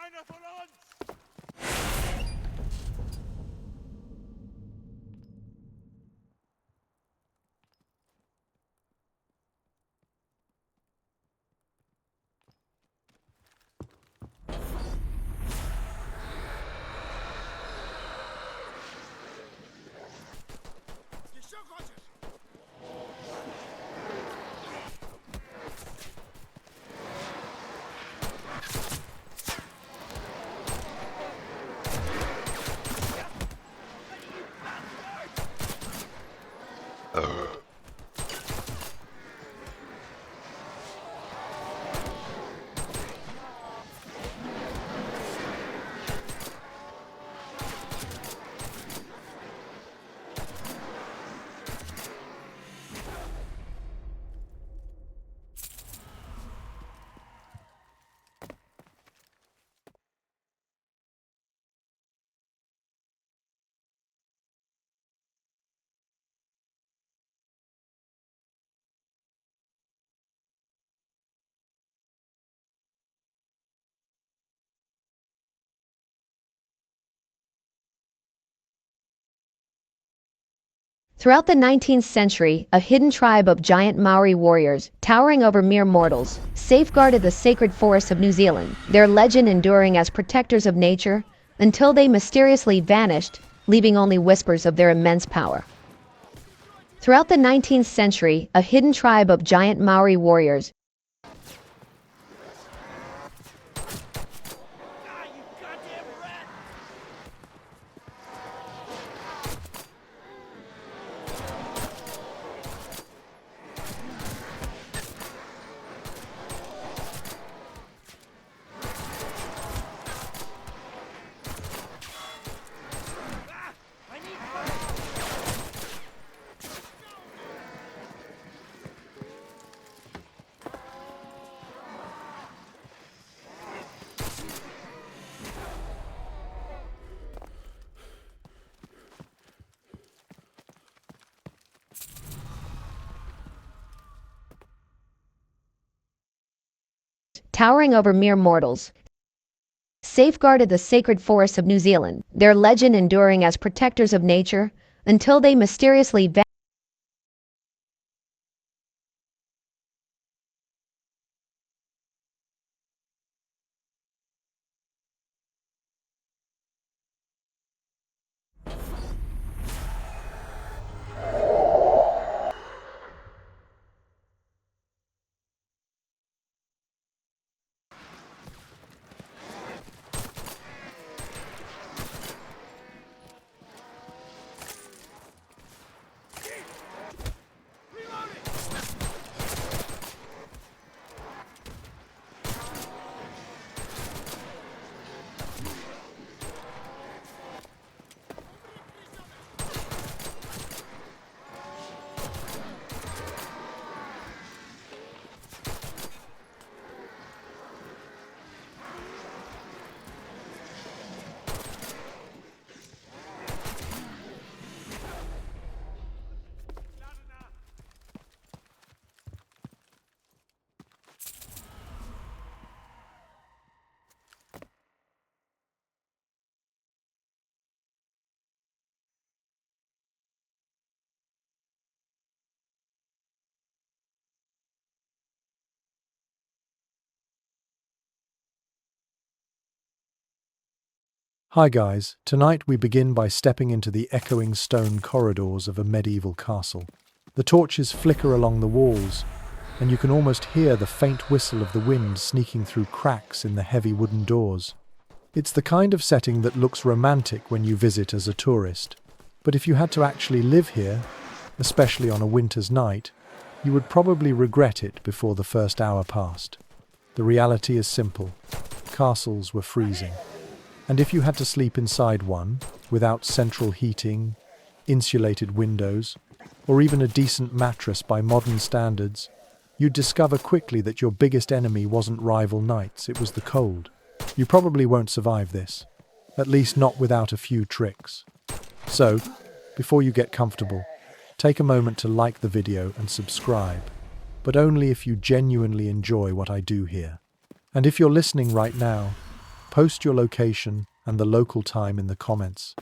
einer von uns! Jeszcze chociaż! Throughout the 19th century, a hidden tribe of giant Maori warriors, towering over mere mortals, safeguarded the sacred forests of New Zealand, their legend enduring as protectors of nature until they mysteriously vanished, leaving only whispers of their immense power. Throughout the 19th century, a hidden tribe of giant Maori warriors, Ah, you goddamn rat! Ah! I need cover! towering over mere mortals, safeguarded the sacred forests of New Zealand, their legend enduring as protectors of nature until they mysteriously vanished. Hi guys, tonight we begin by stepping into the echoing stone corridors of a medieval castle. The torches flicker along the walls, and you can almost hear the faint whistle of the wind sneaking through cracks in the heavy wooden doors. It's the kind of setting that looks romantic when you visit as a tourist, but if you had to actually live here, especially on a winter's night, you would probably regret it before the first hour passed. The reality is simple. Castles were freezing. And if you had to sleep inside one, without central heating, insulated windows, or even a decent mattress by modern standards, you'd discover quickly that your biggest enemy wasn't rival knights, it was the cold. You probably won't survive this, at least not without a few tricks. So, before you get comfortable, take a moment to like the video and subscribe, but only if you genuinely enjoy what I do here. And if you're listening right now, Post your location and the local time in the comments.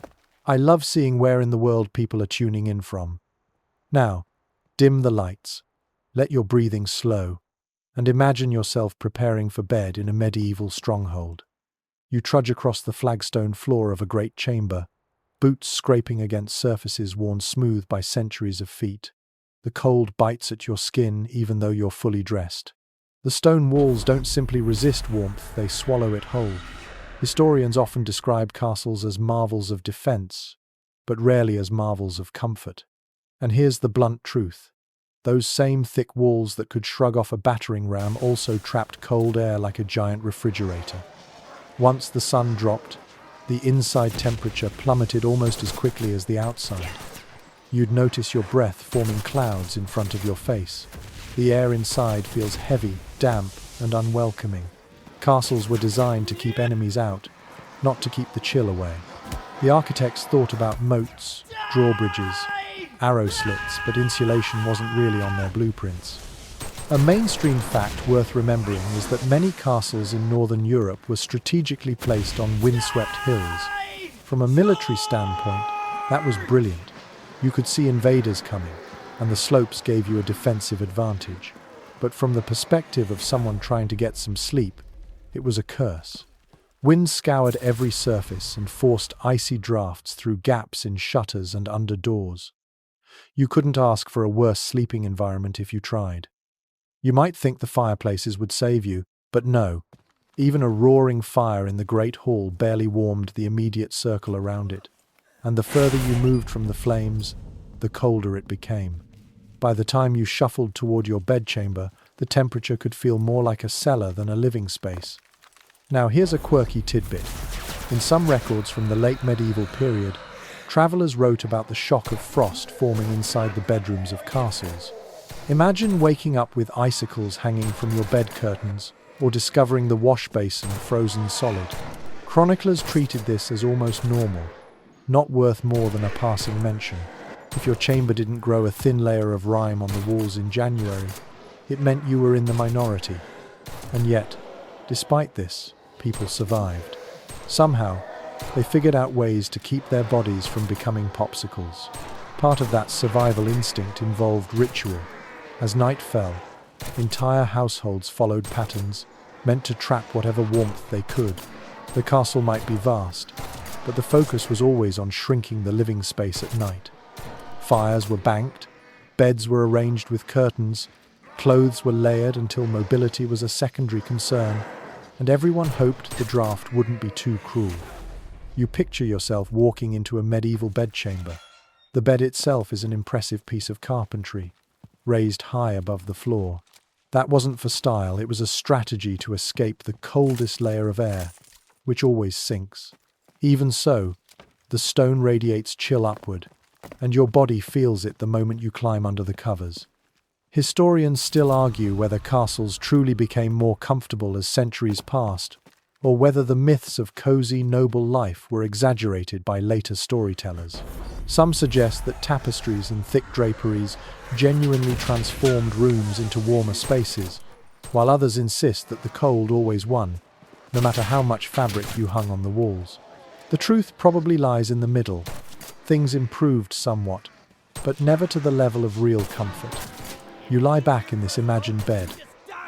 I love seeing where in the world people are tuning in from. Now, dim the lights, let your breathing slow, and imagine yourself preparing for bed in a medieval stronghold. You trudge across the flagstone floor of a great chamber, boots scraping against surfaces worn smooth by centuries of feet. The cold bites at your skin even though you're fully dressed. The stone walls don't simply resist warmth, they swallow it whole. Historians often describe castles as marvels of defense, but rarely as marvels of comfort. And here's the blunt truth. Those same thick walls that could shrug off a battering ram also trapped cold air like a giant refrigerator. Once the sun dropped, the inside temperature plummeted almost as quickly as the outside. You'd notice your breath forming clouds in front of your face. The air inside feels heavy, damp, and unwelcoming. Castles were designed to keep enemies out, not to keep the chill away. The architects thought about moats, drawbridges, arrow slits, but insulation wasn't really on their blueprints. A mainstream fact worth remembering is that many castles in northern Europe were strategically placed on windswept hills. From a military standpoint, that was brilliant. You could see invaders coming, and the slopes gave you a defensive advantage. But from the perspective of someone trying to get some sleep, it was a curse. Wind scoured every surface and forced icy drafts through gaps in shutters and under doors. You couldn't ask for a worse sleeping environment if you tried. You might think the fireplaces would save you, but no. Even a roaring fire in the great hall barely warmed the immediate circle around it. And the further you moved from the flames, the colder it became. By the time you shuffled toward your bedchamber, the temperature could feel more like a cellar than a living space. Now here's a quirky tidbit. In some records from the late medieval period, travelers wrote about the shock of frost forming inside the bedrooms of castles. Imagine waking up with icicles hanging from your bed curtains, or discovering the wash basin frozen solid. Chroniclers treated this as almost normal, not worth more than a passing mention. If your chamber didn't grow a thin layer of rime on the walls in January, it meant you were in the minority. And yet, despite this, people survived. Somehow, they figured out ways to keep their bodies from becoming popsicles. Part of that survival instinct involved ritual. As night fell, entire households followed patterns meant to trap whatever warmth they could. The castle might be vast, but the focus was always on shrinking the living space at night. Fires were banked, beds were arranged with curtains, clothes were layered until mobility was a secondary concern, and everyone hoped the draft wouldn't be too cruel. You picture yourself walking into a medieval bedchamber. The bed itself is an impressive piece of carpentry, raised high above the floor. That wasn't for style, it was a strategy to escape the coldest layer of air, which always sinks. Even so, the stone radiates chill upward, and your body feels it the moment you climb under the covers. Historians still argue whether castles truly became more comfortable as centuries passed, or whether the myths of cozy, noble life were exaggerated by later storytellers. Some suggest that tapestries and thick draperies genuinely transformed rooms into warmer spaces, while others insist that the cold always won, no matter how much fabric you hung on the walls. The truth probably lies in the middle. Things improved somewhat, but never to the level of real comfort. You lie back in this imagined bed,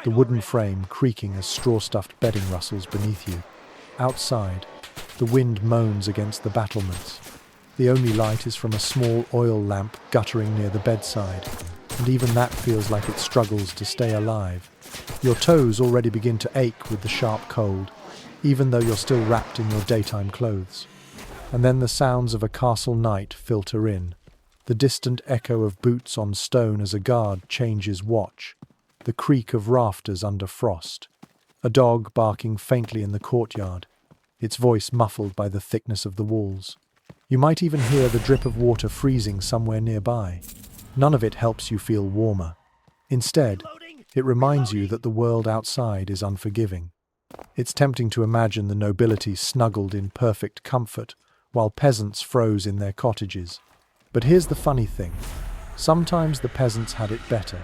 the wooden frame creaking as straw-stuffed bedding rustles beneath you. Outside, the wind moans against the battlements. The only light is from a small oil lamp guttering near the bedside, and even that feels like it struggles to stay alive. Your toes already begin to ache with the sharp cold, even though you're still wrapped in your daytime clothes. And then the sounds of a castle night filter in. The distant echo of boots on stone as a guard changes watch, the creak of rafters under frost, a dog barking faintly in the courtyard, its voice muffled by the thickness of the walls. You might even hear the drip of water freezing somewhere nearby. None of it helps you feel warmer. Instead, it reminds you that the world outside is unforgiving. It's tempting to imagine the nobility snuggled in perfect comfort, while peasants froze in their cottages. But here's the funny thing. Sometimes the peasants had it better.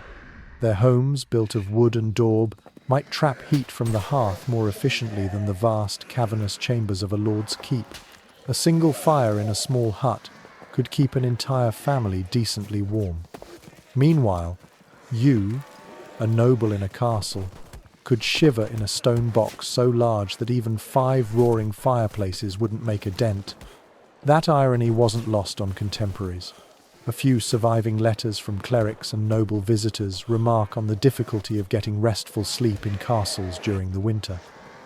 Their homes, built of wood and daub, might trap heat from the hearth more efficiently than the vast, cavernous chambers of a lord's keep. A single fire in a small hut could keep an entire family decently warm. Meanwhile, you, a noble in a castle, could shiver in a stone box so large that even 5 roaring fireplaces wouldn't make a dent. That irony wasn't lost on contemporaries. A few surviving letters from clerics and noble visitors remark on the difficulty of getting restful sleep in castles during the winter.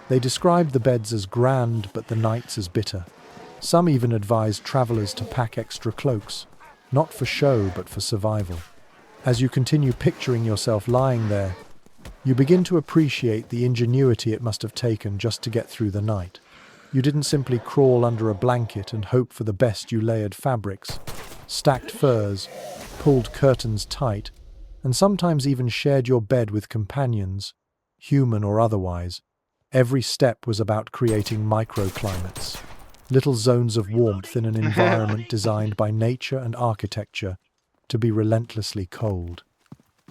They described the beds as grand but the nights as bitter. Some even advised travellers to pack extra cloaks, not for show but for survival. As you continue picturing yourself lying there, you begin to appreciate the ingenuity it must have taken just to get through the night. You didn't simply crawl under a blanket and hope for the best. You layered fabrics, stacked furs, pulled curtains tight, and sometimes even shared your bed with companions, human or otherwise. Every step was about creating microclimates, little zones of warmth in an environment designed by nature and architecture to be relentlessly cold.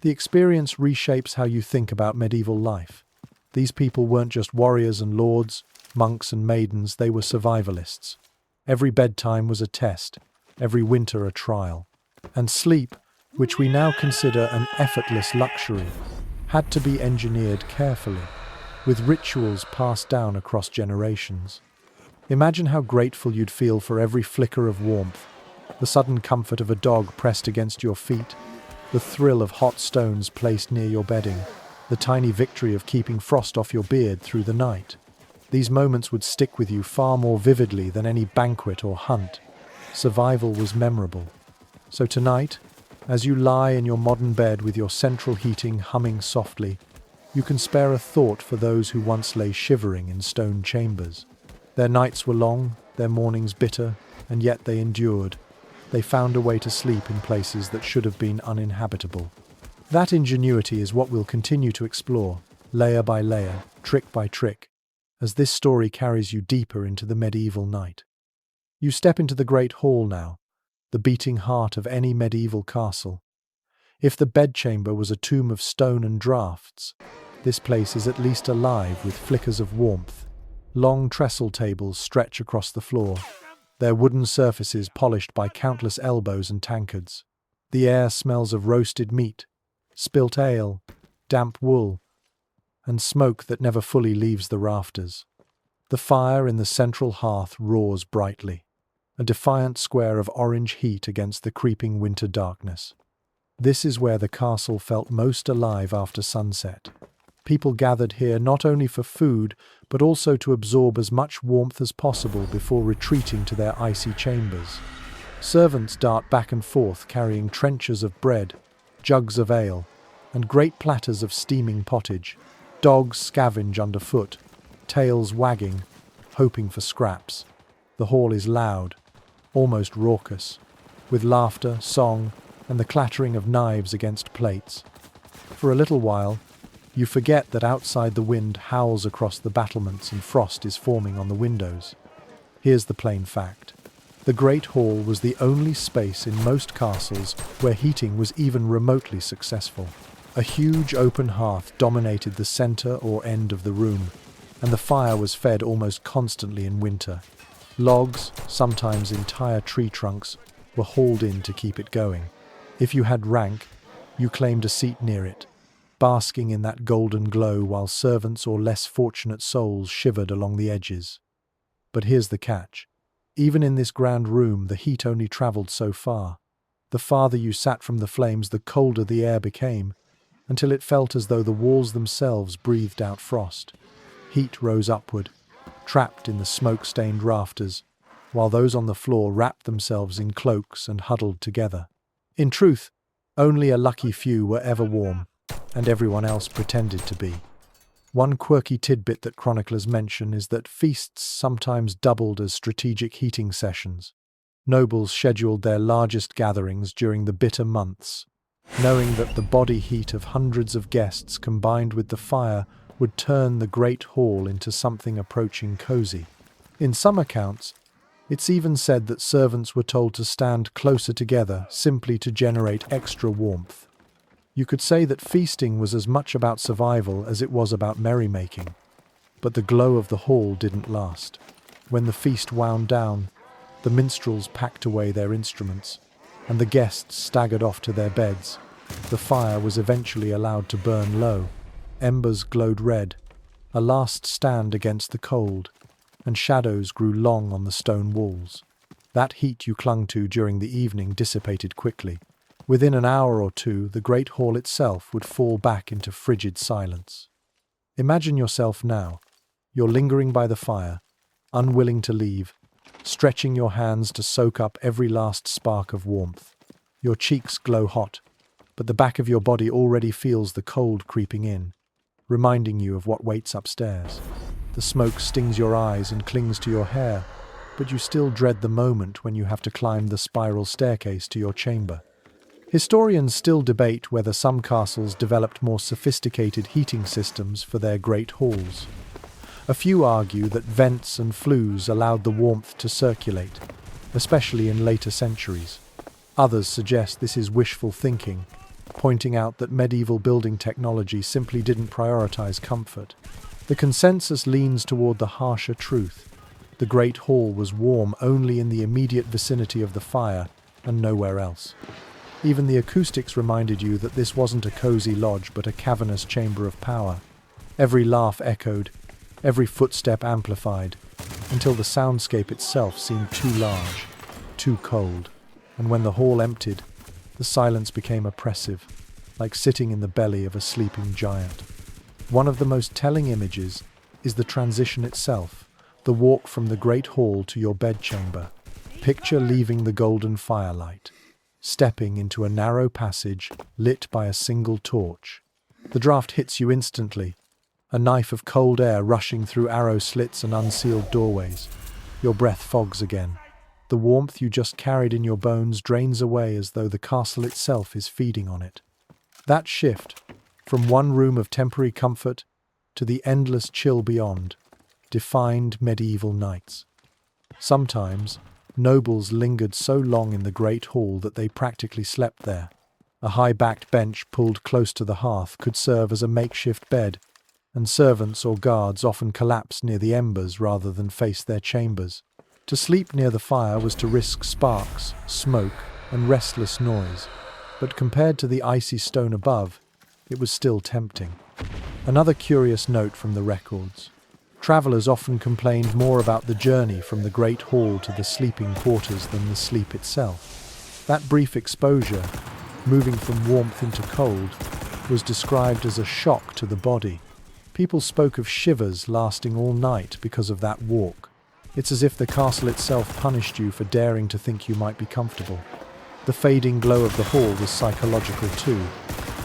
The experience reshapes how you think about medieval life. These people weren't just warriors and lords, monks and maidens, they were survivalists. Every bedtime was a test, every winter a trial. And sleep, which we now consider an effortless luxury, had to be engineered carefully, with rituals passed down across generations. Imagine how grateful you'd feel for every flicker of warmth, the sudden comfort of a dog pressed against your feet, the thrill of hot stones placed near your bedding, the tiny victory of keeping frost off your beard through the night. These moments would stick with you far more vividly than any banquet or hunt. Survival was memorable. So tonight, as you lie in your modern bed with your central heating humming softly, you can spare a thought for those who once lay shivering in stone chambers. Their nights were long, their mornings bitter, and yet they endured. They found a way to sleep in places that should have been uninhabitable. That ingenuity is what we'll continue to explore, layer by layer, trick by trick, as this story carries you deeper into the medieval night. You step into the great hall now, the beating heart of any medieval castle. If the bedchamber was a tomb of stone and draughts, this place is at least alive with flickers of warmth. Long trestle tables stretch across the floor, their wooden surfaces polished by countless elbows and tankards. The air smells of roasted meat, spilt ale, damp wool, and smoke that never fully leaves the rafters. The fire in the central hearth roars brightly, a defiant square of orange heat against the creeping winter darkness. This is where the castle felt most alive after sunset. People gathered here not only for food, but also to absorb as much warmth as possible before retreating to their icy chambers. Servants dart back and forth carrying trenchers of bread, jugs of ale, and great platters of steaming pottage. Dogs scavenge underfoot, tails wagging, hoping for scraps. The hall is loud, almost raucous, with laughter, song, and the clattering of knives against plates. For a little while, you forget that outside the wind howls across the battlements and frost is forming on the windows. Here's the plain fact. The Great Hall was the only space in most castles where heating was even remotely successful. A huge open hearth dominated the center or end of the room, and the fire was fed almost constantly in winter. Logs, sometimes entire tree trunks, were hauled in to keep it going. If you had rank, you claimed a seat near it, basking in that golden glow while servants or less fortunate souls shivered along the edges. But here's the catch. Even in this grand room, the heat only travelled so far. The farther you sat from the flames, the colder the air became, until it felt as though the walls themselves breathed out frost. Heat rose upward, trapped in the smoke-stained rafters, while those on the floor wrapped themselves in cloaks and huddled together. In truth, only a lucky few were ever warm, and everyone else pretended to be. One quirky tidbit that chroniclers mention is that feasts sometimes doubled as strategic heating sessions. Nobles scheduled their largest gatherings during the bitter months, knowing that the body heat of hundreds of guests combined with the fire would turn the great hall into something approaching cozy. In some accounts, it's even said that servants were told to stand closer together simply to generate extra warmth. You could say that feasting was as much about survival as it was about merrymaking. But the glow of the hall didn't last. When the feast wound down, the minstrels packed away their instruments, and the guests staggered off to their beds. The fire was eventually allowed to burn low. Embers glowed red, a last stand against the cold, and shadows grew long on the stone walls. That heat you clung to during the evening dissipated quickly. Within an hour or two, the great hall itself would fall back into frigid silence. Imagine yourself now. You're lingering by the fire, unwilling to leave, stretching your hands to soak up every last spark of warmth. Your cheeks glow hot, but the back of your body already feels the cold creeping in, reminding you of what waits upstairs. The smoke stings your eyes and clings to your hair, but you still dread the moment when you have to climb the spiral staircase to your chamber. Historians still debate whether some castles developed more sophisticated heating systems for their great halls. A few argue that vents and flues allowed the warmth to circulate, especially in later centuries. Others suggest this is wishful thinking, pointing out that medieval building technology simply didn't prioritize comfort. The consensus leans toward the harsher truth. The Great Hall was warm only in the immediate vicinity of the fire and nowhere else. Even the acoustics reminded you that this wasn't a cozy lodge but a cavernous chamber of power. Every laugh echoed, every footstep amplified, until the soundscape itself seemed too large, too cold. And when the hall emptied, the silence became oppressive, like sitting in the belly of a sleeping giant. One of the most telling images is the transition itself, the walk from the great hall to your bedchamber. Picture leaving the golden firelight, stepping into a narrow passage lit by a single torch. The draft hits you instantly, a knife of cold air rushing through arrow slits and unsealed doorways. Your breath fogs again. The warmth you just carried in your bones drains away as though the castle itself is feeding on it. That shift, from one room of temporary comfort to the endless chill beyond, defined medieval nights. Sometimes, nobles lingered so long in the great hall that they practically slept there. A high-backed bench pulled close to the hearth could serve as a makeshift bed, and servants or guards often collapsed near the embers rather than face their chambers. To sleep near the fire was to risk sparks, smoke, and restless noise, but compared to the icy stone above, it was still tempting. Another curious note from the records. Travelers often complained more about the journey from the great hall to the sleeping quarters than the sleep itself. That brief exposure, moving from warmth into cold, was described as a shock to the body. People spoke of shivers lasting all night because of that walk. It's as if the castle itself punished you for daring to think you might be comfortable. The fading glow of the hall was psychological too.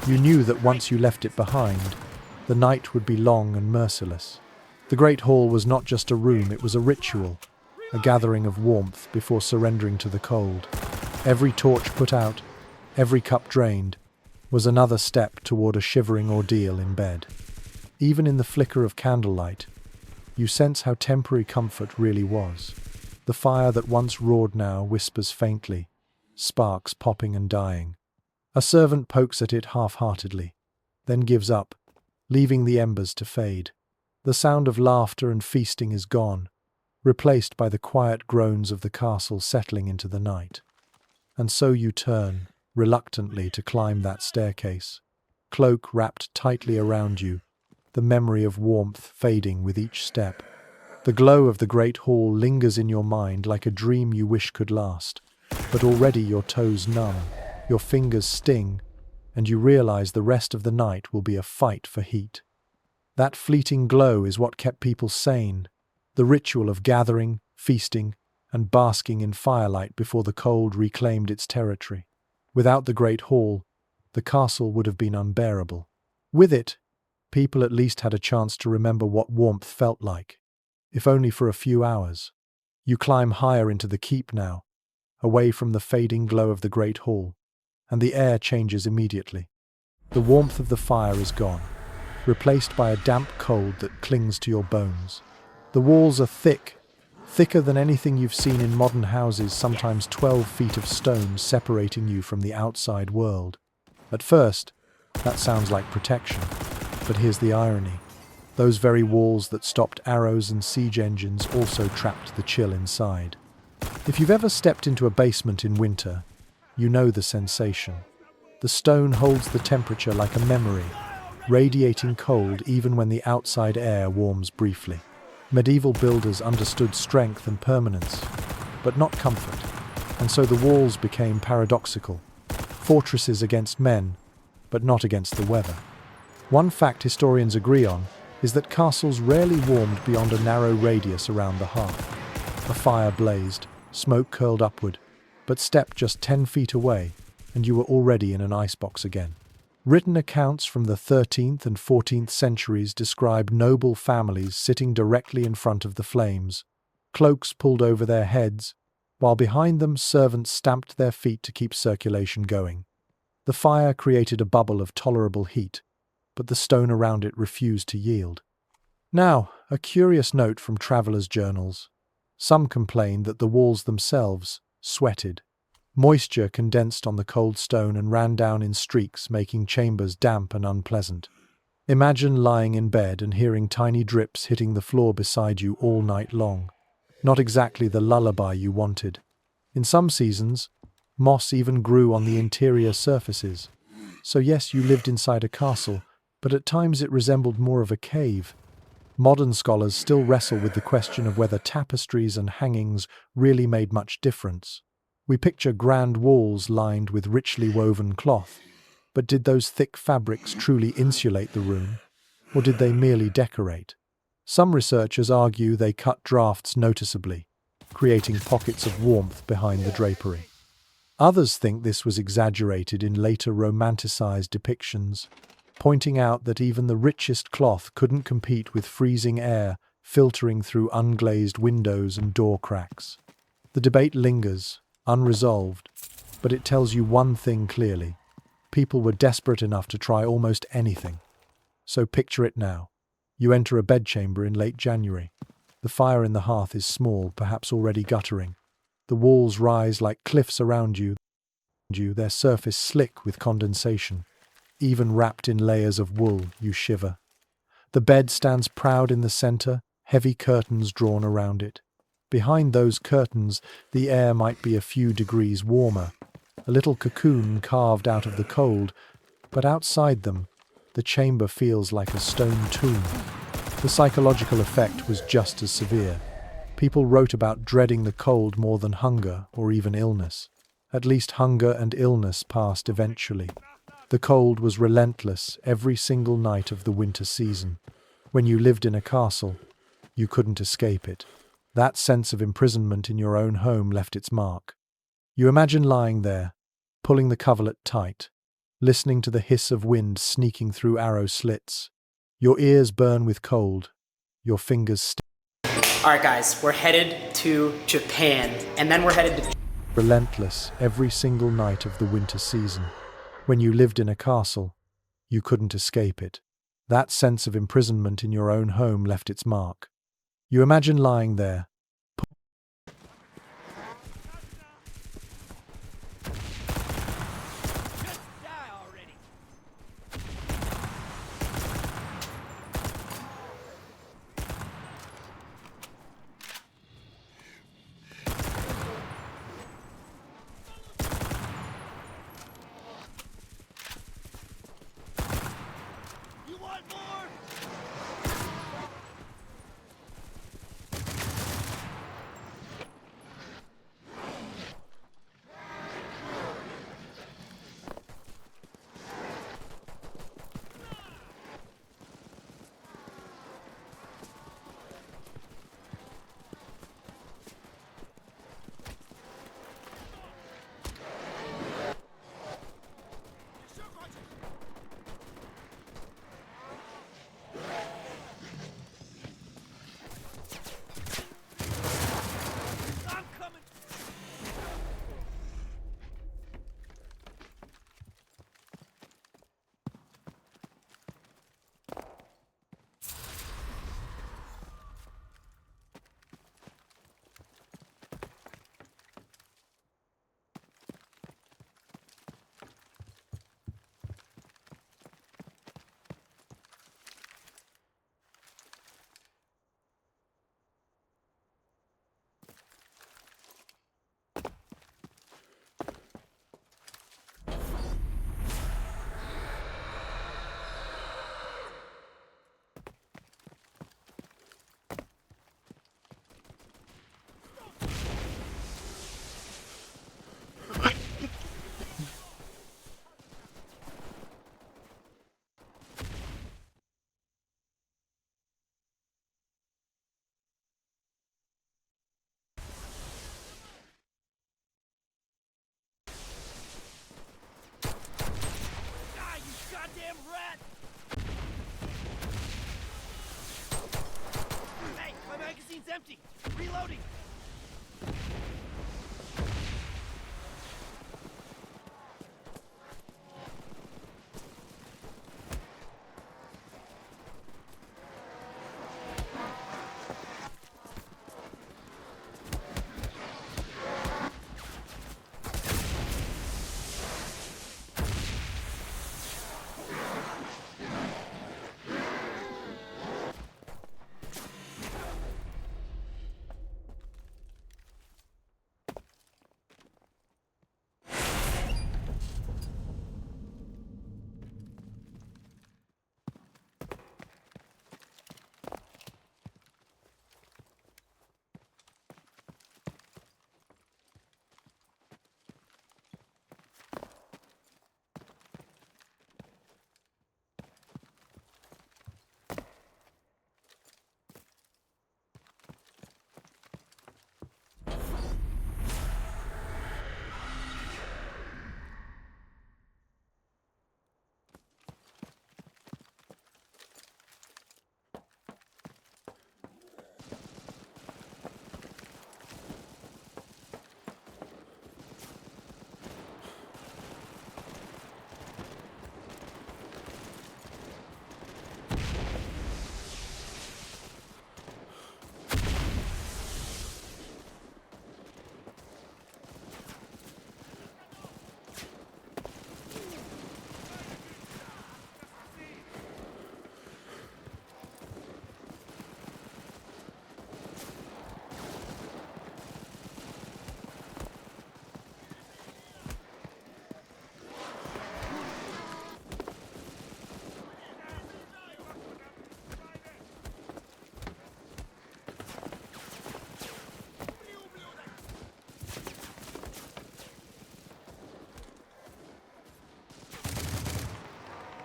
You knew that once you left it behind, the night would be long and merciless. The Great Hall was not just a room, it was a ritual, a gathering of warmth before surrendering to the cold. Every torch put out, every cup drained, was another step toward a shivering ordeal in bed. Even in the flicker of candlelight, you sense how temporary comfort really was. The fire that once roared now whispers faintly, sparks popping and dying. A servant pokes at it half-heartedly, then gives up, leaving the embers to fade. The sound of laughter and feasting is gone, replaced by the quiet groans of the castle settling into the night. And so you turn, reluctantly, to climb that staircase, cloak wrapped tightly around you, the memory of warmth fading with each step. The glow of the great hall lingers in your mind like a dream you wish could last, but already your toes numb, your fingers sting, and you realize the rest of the night will be a fight for heat. That fleeting glow is what kept people sane, the ritual of gathering, feasting, and basking in firelight before the cold reclaimed its territory. Without the great hall, the castle would have been unbearable. With it, people at least had a chance to remember what warmth felt like, if only for a few hours. You climb higher into the keep now, away from the fading glow of the great hall, and the air changes immediately. The warmth of the fire is gone, replaced by a damp cold that clings to your bones. The walls are thick, thicker than anything you've seen in modern houses, sometimes 12 feet of stone separating you from the outside world. At first, That sounds like protection. But here's the irony. Those very walls that stopped arrows and siege engines also trapped the chill inside. If you've ever stepped into a basement in winter, you know the sensation. The stone holds the temperature like a memory, radiating cold even when the outside air warms briefly. Medieval builders understood strength and permanence, but not comfort, and so the walls became paradoxical. Fortresses against men, but not against the weather. One fact historians agree on is that castles rarely warmed beyond a narrow radius around the hearth. A fire blazed, smoke curled upward, but step just 10 feet away, and you were already in an icebox again. Written accounts from the 13th and 14th centuries describe noble families sitting directly in front of the flames, cloaks pulled over their heads, while behind them servants stamped their feet to keep circulation going. The fire created a bubble of tolerable heat, but the stone around it refused to yield. Now, a curious note from travelers' journals. Some complained that the walls themselves sweated. Moisture condensed on the cold stone and ran down in streaks, making chambers damp and unpleasant. Imagine lying in bed and hearing tiny drips hitting the floor beside you all night long. Not exactly the lullaby you wanted. In some seasons, moss even grew on the interior surfaces. So yes, you lived inside a castle, but at times it resembled more of a cave. Modern scholars still wrestle with the question of whether tapestries and hangings really made much difference. We picture grand walls lined with richly woven cloth, but did those thick fabrics truly insulate the room, or did they merely decorate? Some researchers argue they cut drafts noticeably, creating pockets of warmth behind the drapery. Others think this was exaggerated in later romanticized depictions, pointing out that even the richest cloth couldn't compete with freezing air filtering through unglazed windows and door cracks. The debate lingers, unresolved, but it tells you one thing clearly. People were desperate enough to try almost anything. So picture it now. You enter a bedchamber in late January. The fire in the hearth is small, perhaps already guttering. The walls rise like cliffs around you, their surface slick with condensation. Even wrapped in layers of wool, you shiver. The bed stands proud in the center, heavy curtains drawn around it. Behind those curtains, the air might be a few degrees warmer, a little cocoon carved out of the cold, but outside them, the chamber feels like a stone tomb. The psychological effect was just as severe. People wrote about dreading the cold more than hunger or even illness. At least hunger and illness passed eventually. The cold was relentless every single night of the winter season. When you lived in a castle, you couldn't escape it. That sense of imprisonment in your own home left its mark. You imagine lying there, pulling the coverlet tight, listening to the hiss of wind sneaking through arrow slits. Your ears burn with cold, your fingers All right, guys, we're headed to Japan, and then we're headed to... relentless every single night of the winter season. When you lived in a castle, you couldn't escape it. That sense of imprisonment in your own home left its mark. You imagine lying there, Just die already. You want more? empty! Reloading!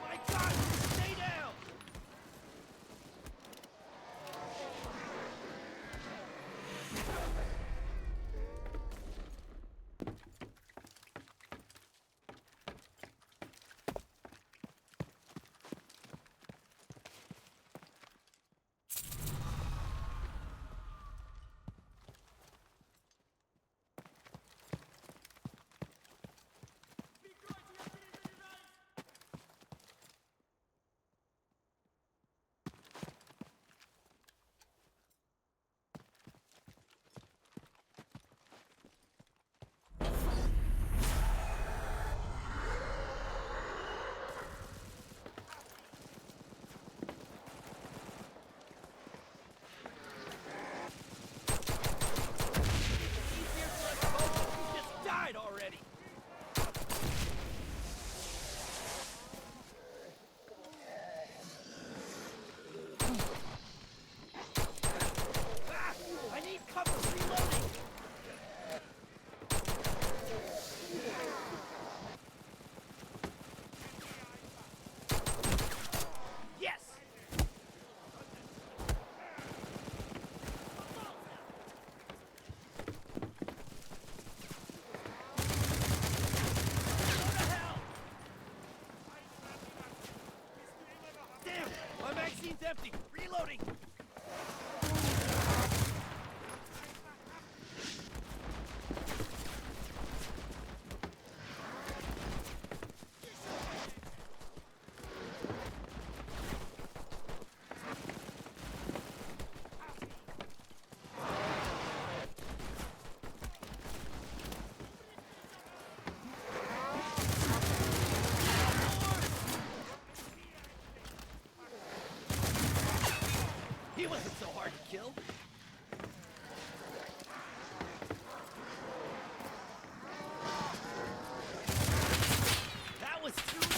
My God! Stay down! Easier for us both if you just died already! Ah! I need cover! Reloading! Yes! Go to hell! Damn! My magazine's empty! Reloading! He wasn't so hard to kill. That was too easy.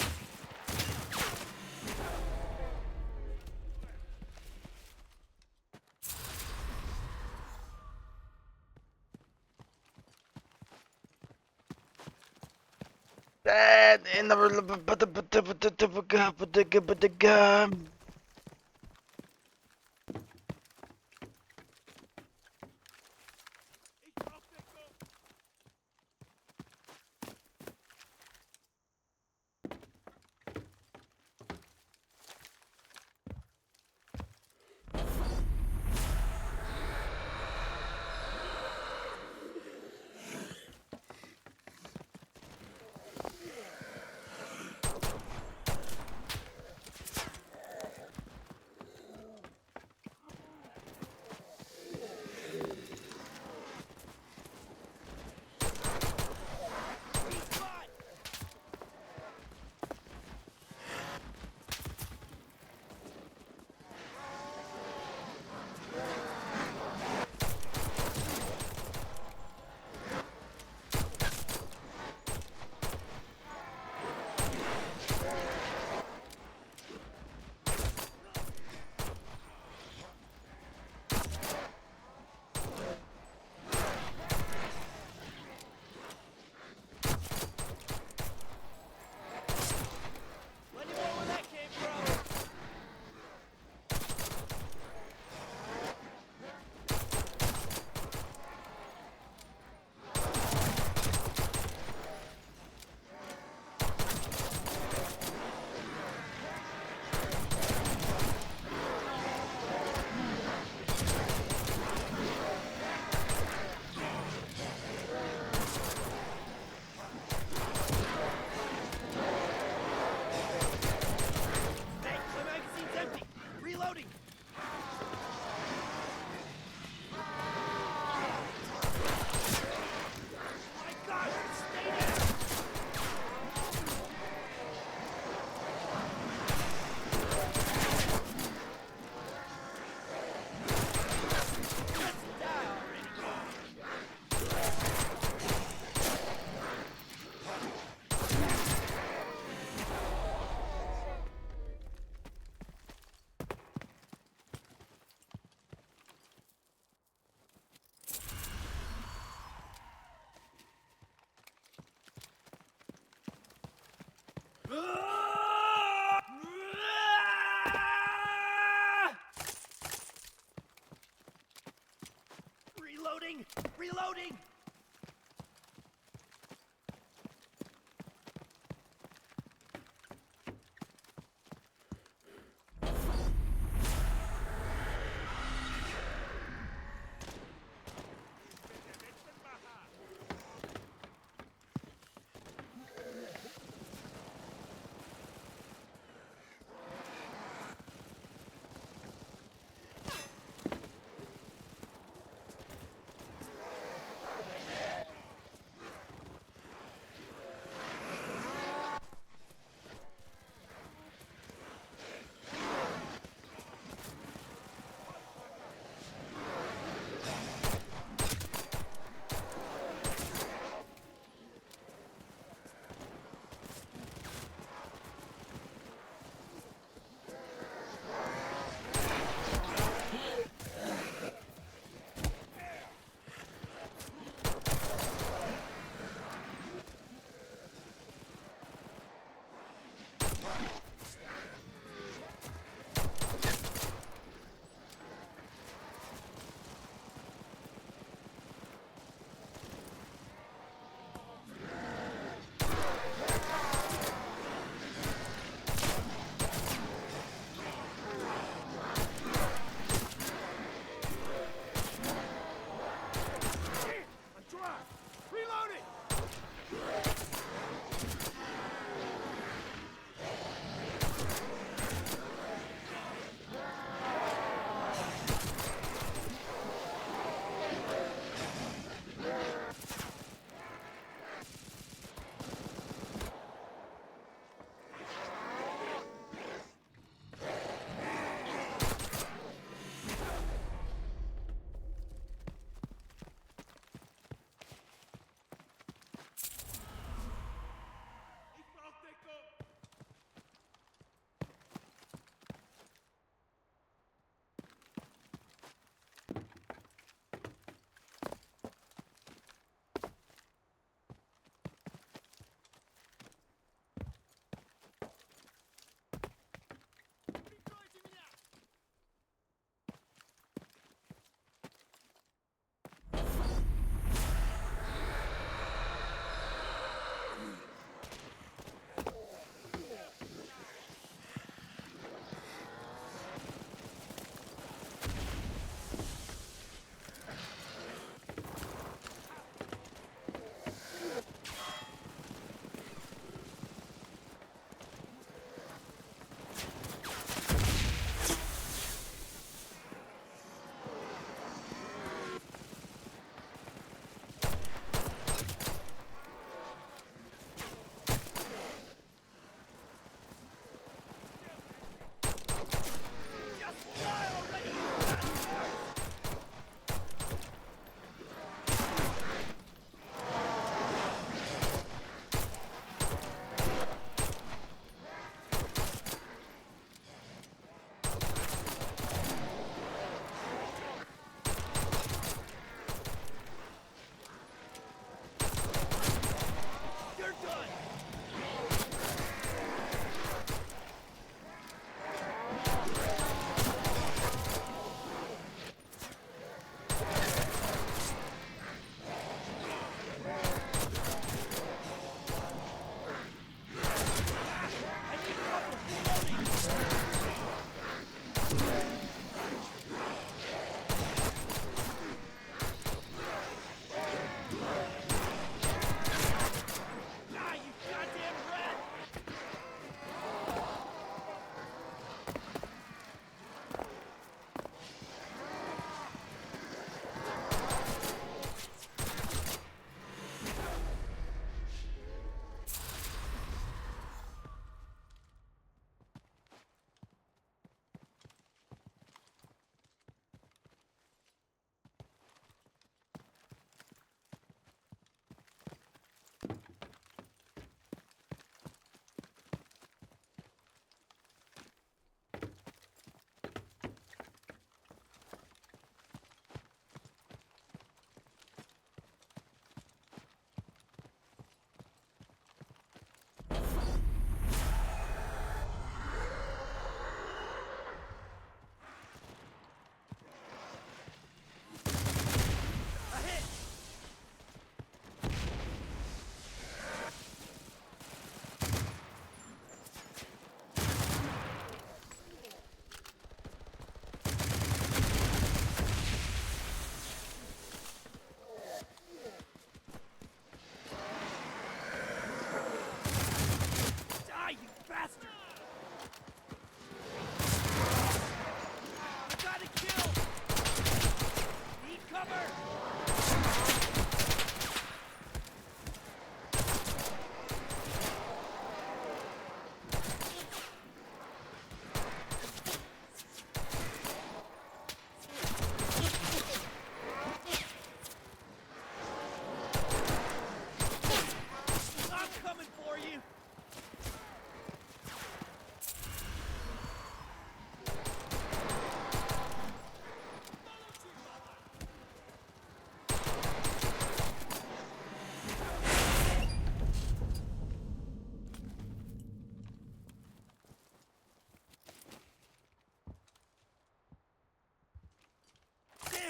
In the Reloading!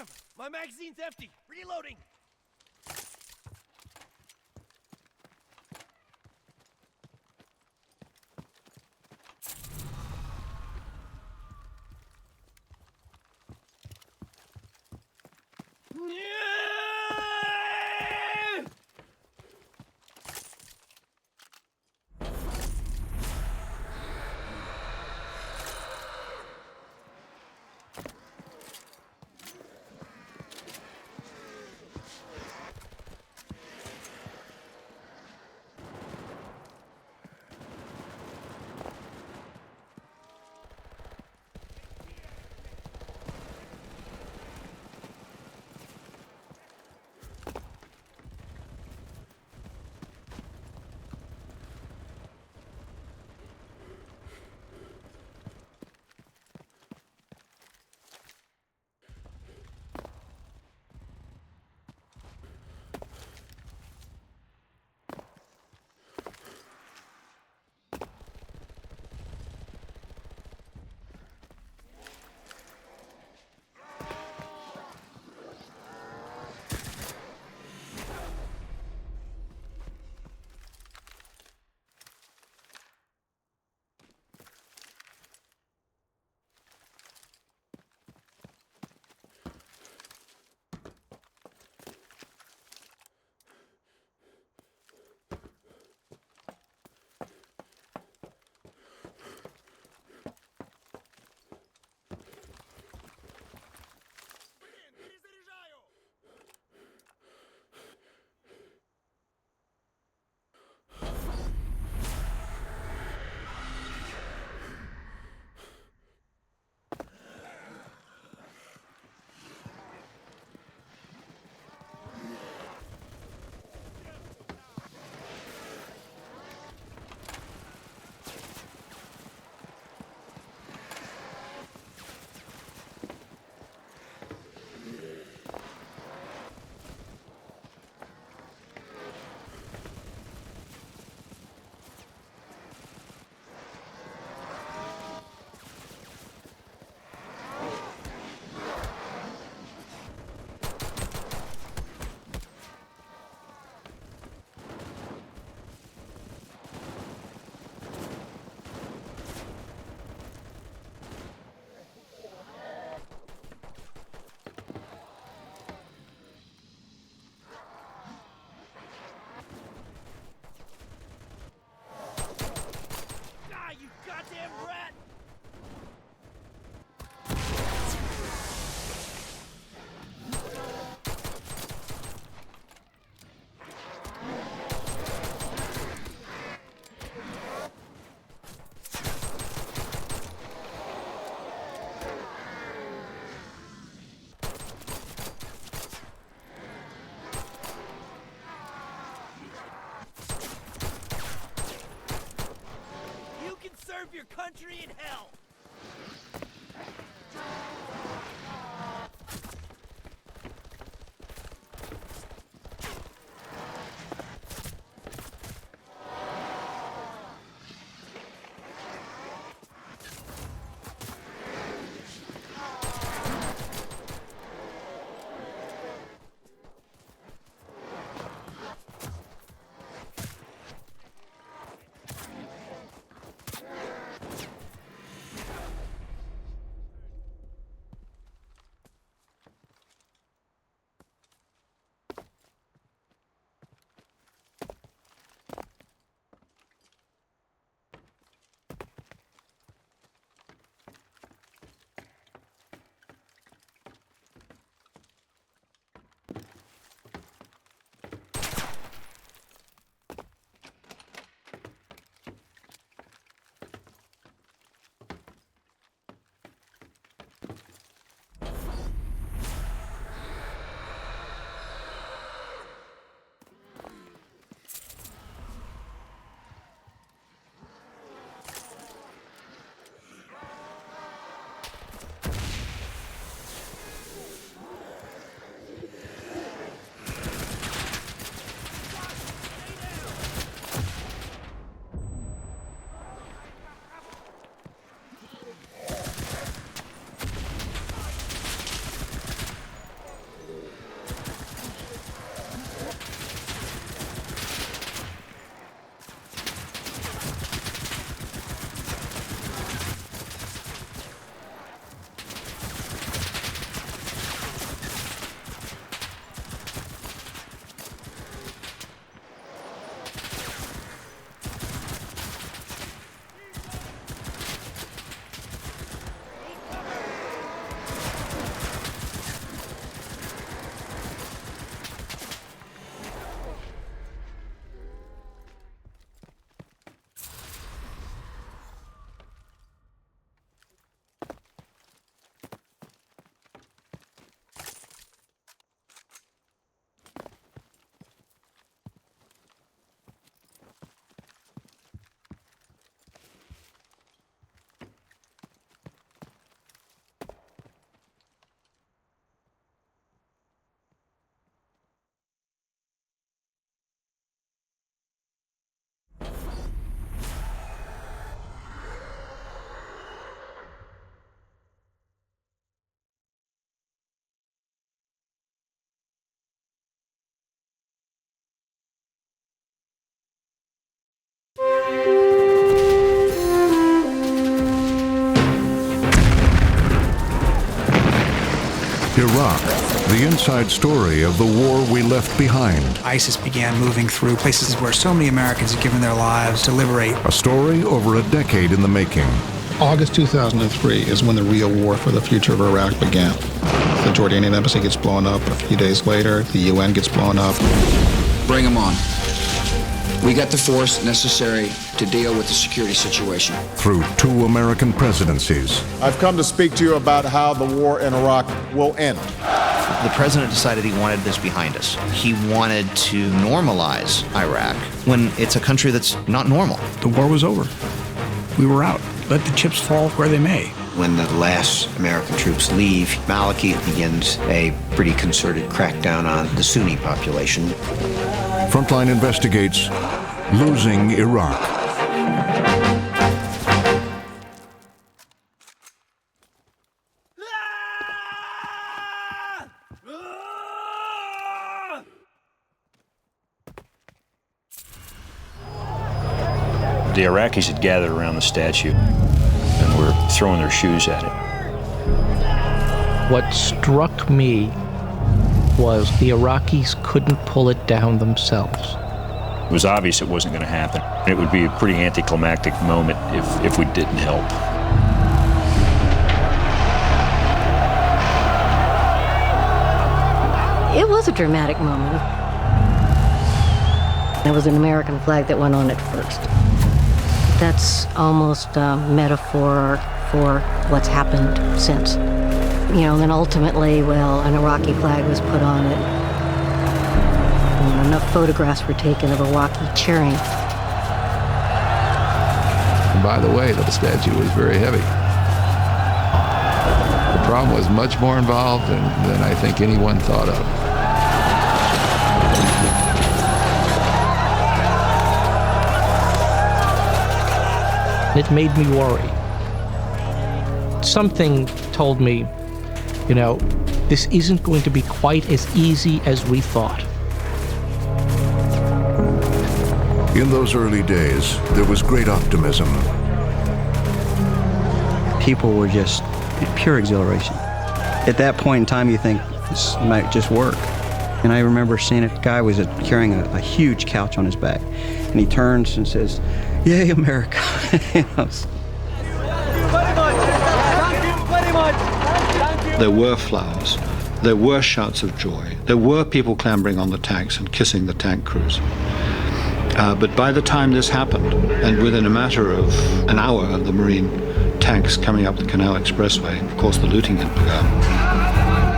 Damn! My magazine's empty! Reloading! You goddamn rat! You can serve your country in hell! Iraq, the inside story of the war we left behind. ISIS began moving through places where so many Americans had given their lives to liberate. A story over a decade in the making. August 2003 is when the real war for the future of Iraq began. The Jordanian embassy gets blown up. A few days later, the UN gets blown up. Bring them on. We got the force necessary to deal with the security situation. Through 2 American presidencies. I've come to speak to you about how the war in Iraq will end. The president decided he wanted this behind us. He wanted to normalize Iraq when it's a country that's not normal. The war was over. We were out. Let the chips fall where they may. When the last American troops leave, Maliki begins a pretty concerted crackdown on the Sunni population. Frontline investigates losing Iraq. The Iraqis had gathered around the statue and were throwing their shoes at it. What struck me was the Iraqis couldn't pull it down themselves. It was obvious it wasn't going to happen. It would be a pretty anticlimactic moment if we didn't help. It was a dramatic moment. There was an American flag that went on at first. That's almost a metaphor for what's happened since. You know, and then ultimately, well, an Iraqi flag was put on it. And enough photographs were taken of Iraqi cheering. And by the way, the statue was very heavy. The problem was much more involved than I think anyone thought of. It made me worry. Something told me, you know, this isn't going to be quite as easy as we thought. In those early days, there was great optimism. People were just pure exhilaration. At that point in time, you think this might just work. And I remember seeing a guy was carrying a huge couch on his back, and he turns and says, "Yay, America!" There were flowers. There were shouts of joy. There were people clambering on the tanks and kissing the tank crews. But by the time this happened, and within a matter of an hour of the Marine tanks coming up the Canal Expressway, of course the looting had begun.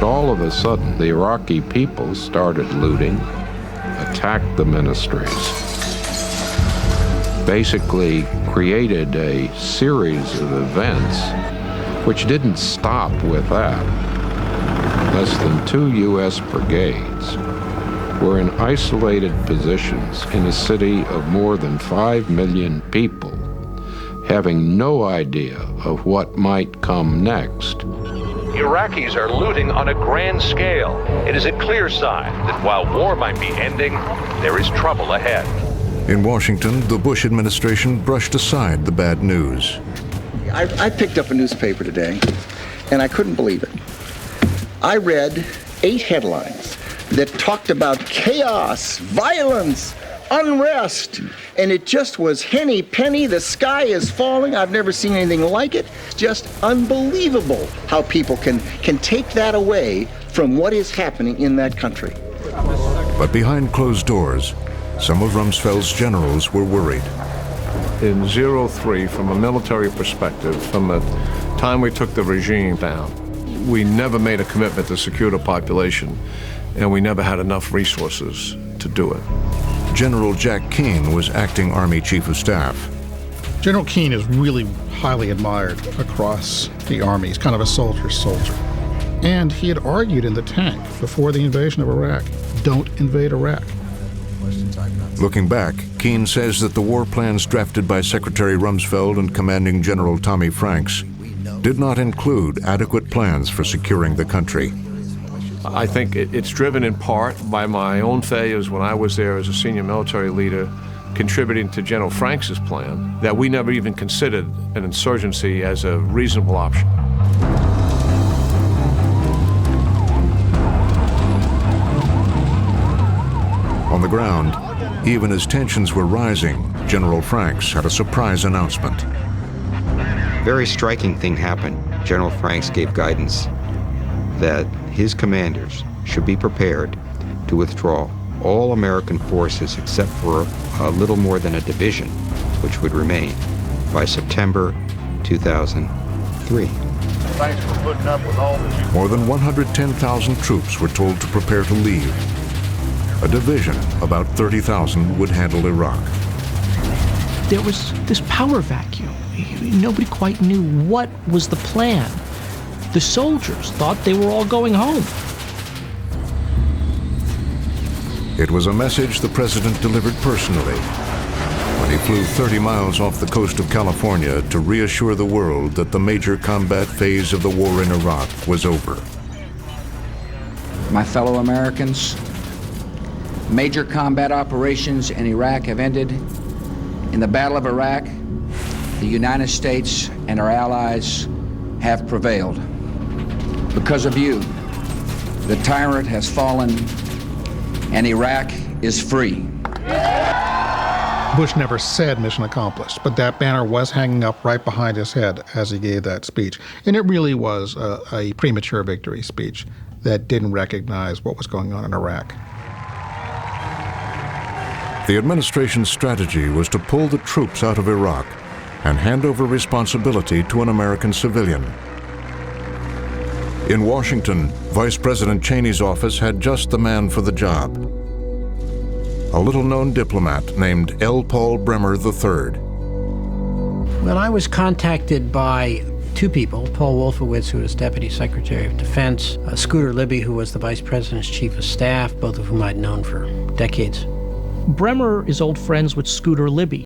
All of a sudden, the Iraqi people started looting, attacked the ministries, basically created a series of events which didn't stop with that. Less than 2 U.S. brigades were in isolated positions in a city of more than 5 million people, having no idea of what might come next. Iraqis are looting on a grand scale. It is a clear sign that while war might be ending, there is trouble ahead. In Washington, the Bush administration brushed aside the bad news. I picked up a newspaper today, and I couldn't believe it. I read 8 headlines that talked about chaos, violence, unrest, and it just was henny penny, the sky is falling. I've never seen anything like it. It's just unbelievable how people can take that away from what is happening in that country. But behind closed doors, some of Rumsfeld's generals were worried. In 03, from a military perspective, from the time we took the regime down, we never made a commitment to secure the population, and we never had enough resources to do it. General Jack Keane was acting Army Chief of Staff. General Keane is really highly admired across the Army. He's kind of a soldier's soldier. And he had argued in the tank before the invasion of Iraq, don't invade Iraq. Looking back, Keane says that the war plans drafted by Secretary Rumsfeld and Commanding General Tommy Franks did not include adequate plans for securing the country. I think it's driven in part by my own failures when I was there as a senior military leader, contributing to General Franks' plan, that we never even considered an insurgency as a reasonable option. On the ground, even as tensions were rising, General Franks had a surprise announcement. Very striking thing happened. General Franks gave guidance that his commanders should be prepared to withdraw all American forces except for a little more than a division, which would remain, by September 2003. Thanks for putting up with all this. More than 110,000 troops were told to prepare to leave. A division, about 30,000, would handle Iraq. There was this power vacuum. Nobody quite knew what was the plan. The soldiers thought they were all going home. It was a message the president delivered personally when he flew 30 miles off the coast of California to reassure the world that the major combat phase of the war in Iraq was over. My fellow Americans, major combat operations in Iraq have ended. In the Battle of Iraq, the United States and our allies have prevailed. Because of you, the tyrant has fallen and Iraq is free. Bush never said mission accomplished, but that banner was hanging up right behind his head as he gave that speech. And it really was a premature victory speech that didn't recognize what was going on in Iraq. The administration's strategy was to pull the troops out of Iraq and hand over responsibility to an American civilian. In Washington, Vice President Cheney's office had just the man for the job. A little-known diplomat named L. Paul Bremer III. Well, I was contacted by two people, Paul Wolfowitz, who was Deputy Secretary of Defense, Scooter Libby, who was the Vice President's Chief of Staff, both of whom I'd known for decades. Bremer is old friends with Scooter Libby.